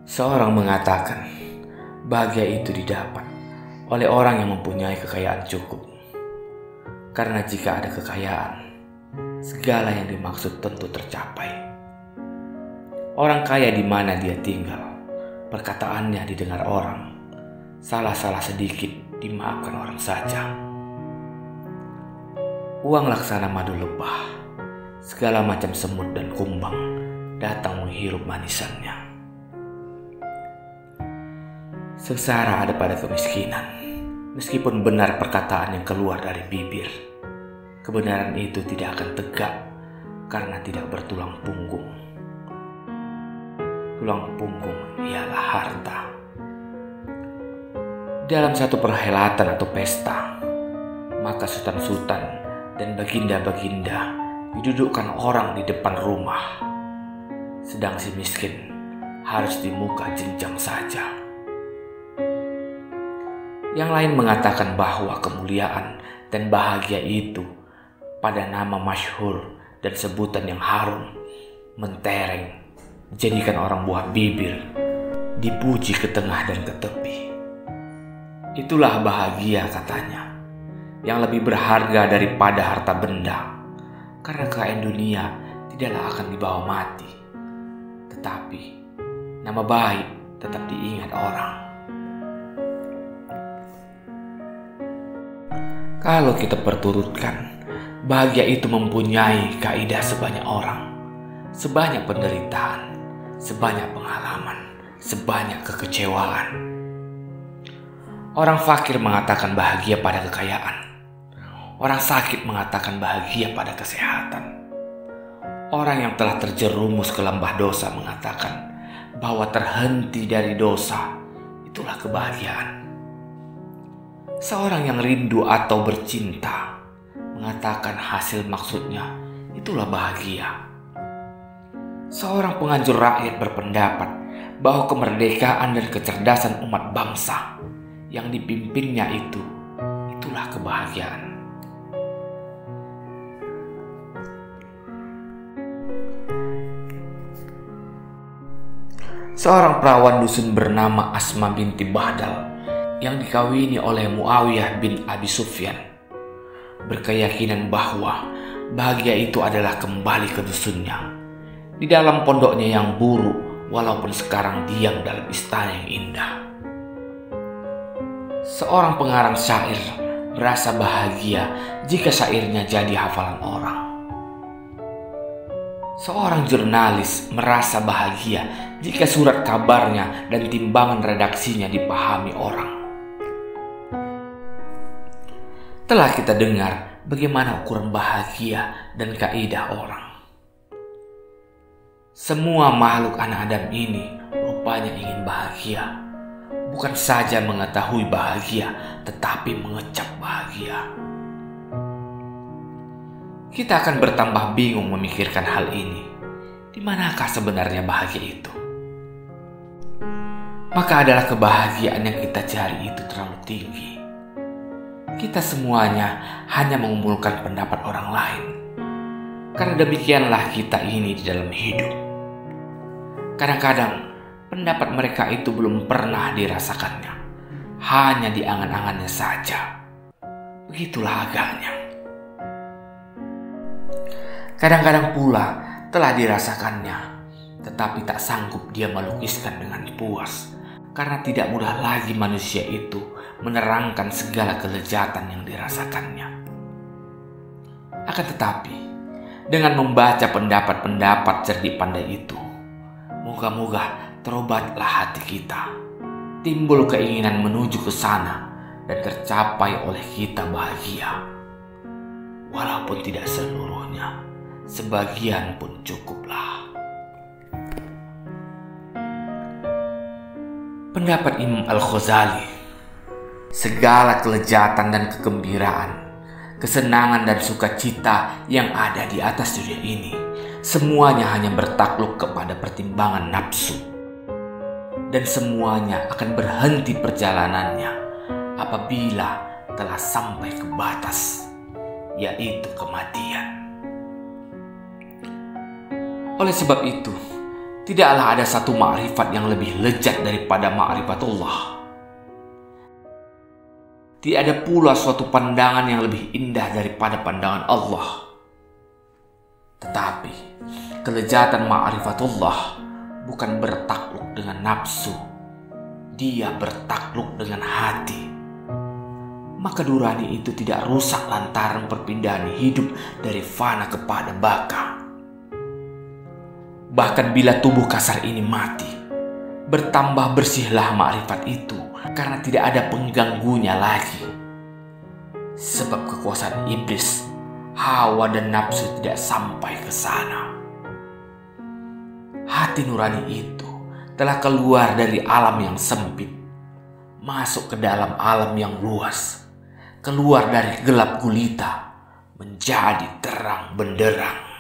Seorang mengatakan, bahagia itu didapat oleh orang yang mempunyai kekayaan cukup. Karena jika ada kekayaan, segala yang dimaksud tentu tercapai. Orang kaya di mana dia tinggal, perkataannya didengar orang, salah-salah sedikit dimaafkan orang saja. Uang laksana madu lebah, segala macam semut dan kumbang datang menghirup manisannya. Sengsara ada pada kemiskinan, meskipun benar perkataan yang keluar dari bibir. Kebenaran itu tidak akan tegak karena tidak bertulang punggung. Tulang punggung ialah harta. Dalam satu perhelatan atau pesta, maka sultan-sultan dan baginda-baginda didudukkan orang di depan rumah, sedang si miskin harus di muka jenjang saja. Yang lain mengatakan bahwa kemuliaan dan bahagia itu pada nama masyhur dan sebutan yang harum, mentereng, jadikan orang buah bibir, dipuji ke tengah dan ke tepi. Itulah bahagia katanya, yang lebih berharga daripada harta benda, karena kekayaan dunia tidaklah akan dibawa mati, tetapi nama baik tetap diingat orang. Kalau kita perturutkan, bahagia itu mempunyai kaidah sebanyak orang, sebanyak penderitaan, sebanyak pengalaman, sebanyak kekecewaan. Orang fakir mengatakan bahagia pada kekayaan. Orang sakit mengatakan bahagia pada kesehatan. Orang yang telah terjerumus ke lembah dosa mengatakan bahwa terhenti dari dosa itulah kebahagiaan. Seorang yang rindu atau bercinta mengatakan hasil maksudnya itulah bahagia. Seorang penganjur rakyat berpendapat bahwa kemerdekaan dan kecerdasan umat bangsa yang dipimpinnya itulah kebahagiaan. Seorang perawan dusun bernama Asma binti Bahdal yang dikawini oleh Muawiyah bin Abi Sufyan berkeyakinan bahwa bahagia itu adalah kembali ke dusunnya, di dalam pondoknya yang buruk walaupun sekarang diam dalam istana yang indah. Seorang pengarang syair merasa bahagia jika syairnya jadi hafalan orang. Seorang jurnalis merasa bahagia jika surat kabarnya dan timbangan redaksinya dipahami orang. Telah kita dengar bagaimana ukuran bahagia dan kaidah orang. Semua makhluk anak Adam ini rupanya ingin bahagia. Bukan saja mengetahui bahagia, tetapi mengecap bahagia. Kita akan bertambah bingung memikirkan hal ini. Di manakah sebenarnya bahagia itu? Maka adalah kebahagiaan yang kita cari itu terlalu tinggi. Kita semuanya hanya mengumpulkan pendapat orang lain. Karena demikianlah kita ini di dalam hidup. Kadang-kadang pendapat mereka itu belum pernah dirasakannya, hanya di angan-angannya saja. Begitulah agaknya. Kadang-kadang pula telah dirasakannya, tetapi tak sanggup dia melukiskan dengan puas, karena tidak mudah lagi manusia itu menerangkan segala kelezatan yang dirasakannya. Akan tetapi, dengan membaca pendapat-pendapat cerdik pandai itu, moga-moga terobatlah hati kita, timbul keinginan menuju ke sana dan tercapai oleh kita bahagia. Walaupun tidak seluruhnya, sebagian pun cukuplah. Pendapat Imam Al-Ghazali, segala kelezatan dan kegembiraan, kesenangan dan sukacita yang ada di atas dunia ini, semuanya hanya bertakluk kepada pertimbangan nafsu. Dan semuanya akan berhenti perjalanannya apabila telah sampai ke batas, yaitu kematian. Oleh sebab itu, Tidaklah ada satu makrifat yang lebih lezat daripada ma'rifatullah. Tidak ada pula suatu pandangan yang lebih indah daripada pandangan Allah. Tetapi kelezatan ma'rifatullah bukan bertakluk dengan nafsu. Dia bertakluk dengan hati. Maka nurani itu tidak rusak lantaran perpindahan hidup dari fana kepada baka. Bahkan bila tubuh kasar ini mati, bertambah bersihlah makrifat itu karena tidak ada pengganggunya lagi. Sebab kekuasaan iblis, hawa dan nafsu tidak sampai ke sana. Hati nurani itu telah keluar dari alam yang sempit, masuk ke dalam alam yang luas, keluar dari gelap gulita menjadi terang benderang.